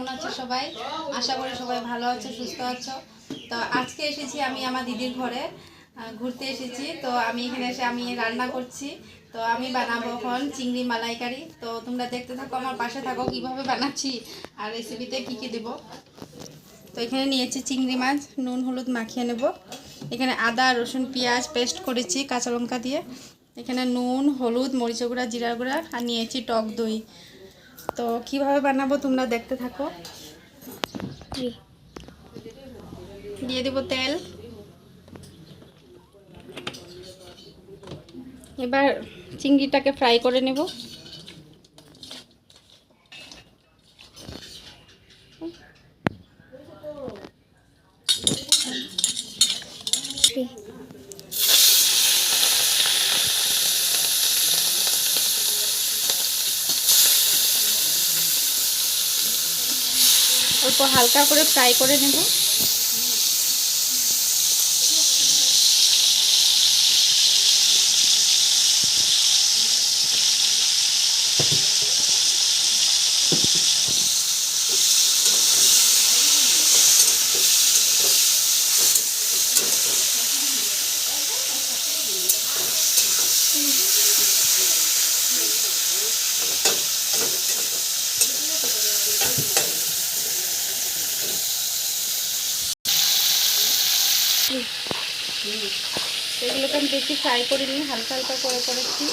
কেমন আছো সবাই? আশা করি সবাই ভালো আছো, সুস্থ আছো। তো আজকে এসেছি আমি আমার দিদির ঘরে ঘুরতে এসেছি। তো আমি এখানে এসে আমি রান্না করছি। তো আমি বানাবো এখন চিংড়ি মালাইকারি। তো তোমরা দেখতে থাকো, আমার পাশে থাকো কিভাবে বানাচ্ছি আর রেসিপিতে কি কি দেবো। তো এখানে নিয়েছি চিংড়ি মাছ, নুন হলুদ মাখিয়ে নেব। এখানে আদা রসুন পেঁয়াজ পেস্ট করেছি কাঁচা লঙ্কা দিয়ে। এখানে নুন হলুদ মরিচ গুঁড়া জিরা গুঁড়া আর নিয়েছি টক দই। তো কিভাবে বানাবো তোমরা দেখতে থাকো। দিয়ে দেব তেল। এবার চিংড়িটাকে ফ্রাই করে নেব। অল্প হালকা করে ফ্রাই করে নেব। এগুলোকে আমি বেশি ফ্রাই করে নিই, হালকা হালকা করে করেছি।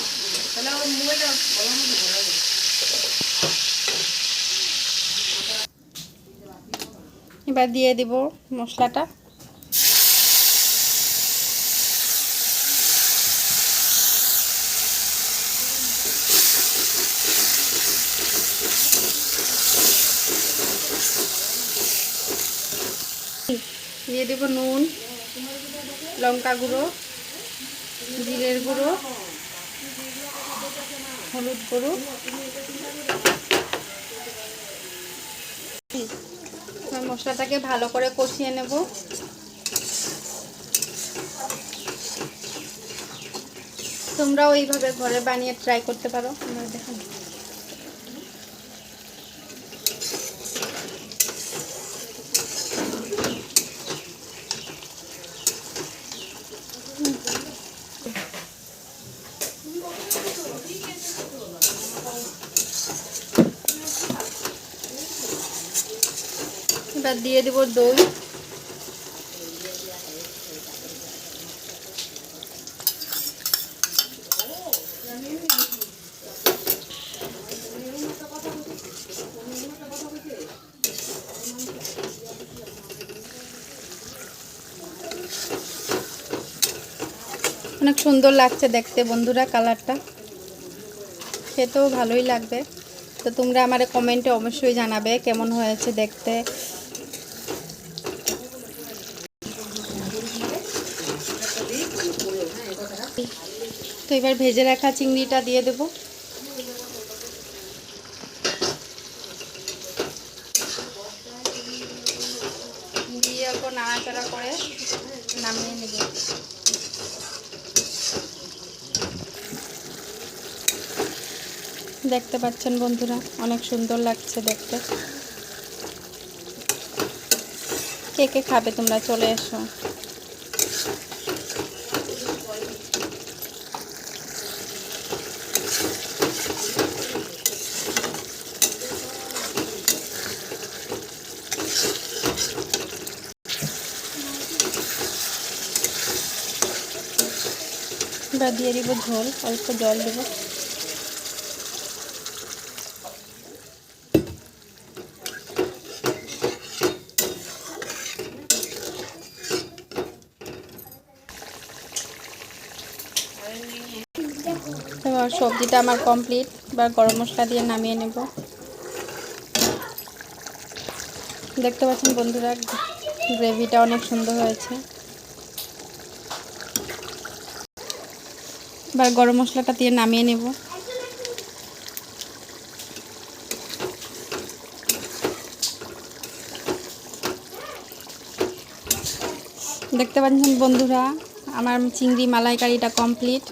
এবার দিয়ে দিব মশলাটা। দিয়ে দেব নুন, লঙ্কা গুঁড়ো, জিরের গুঁড়ো, হলুদ গুঁড়ো। মশলাটাকে ভালো করে কষিয়ে নেব। তোমরাও এইভাবে ঘরে বানিয়ে ট্রাই করতে পারো। দেখুন এবার দিয়ে দেব দই। অনেক সুন্দর লাগছে দেখতে বন্ধুরা, কালারটা খেতেও ভালোই লাগবে। তো তোমরা আমারে কমেন্টে অবশ্যই জানাবে কেমন হয়েছে দেখতে। তো এবার ভেজে রাখা চিংড়িটা দিয়ে দেব। দিয়ে অল্প নাড়াচাড়া করে নামিয়ে নেব। দেখতে পাচ্ছেন বন্ধুরা, অনেক সুন্দর লাগছে দেখতে। কে কে খাবে তোমরা চলে এসো। এবার দিয়ে দিব ঝোল, অল্প জল দেব। এবার সবজিটা আমার কমপ্লিট। এবার গরম মশলা দিয়ে নামিয়ে নেব। দেখতে পাচ্ছেন বন্ধুরা, গ্রেভিটা অনেক সুন্দর হয়েছে। এবার গরম মশলাটা দিয়ে নামিয়ে নেব। দেখতে পাচ্ছেন বন্ধুরা, আমার চিংড়ি মালাইকারিটা কমপ্লিট।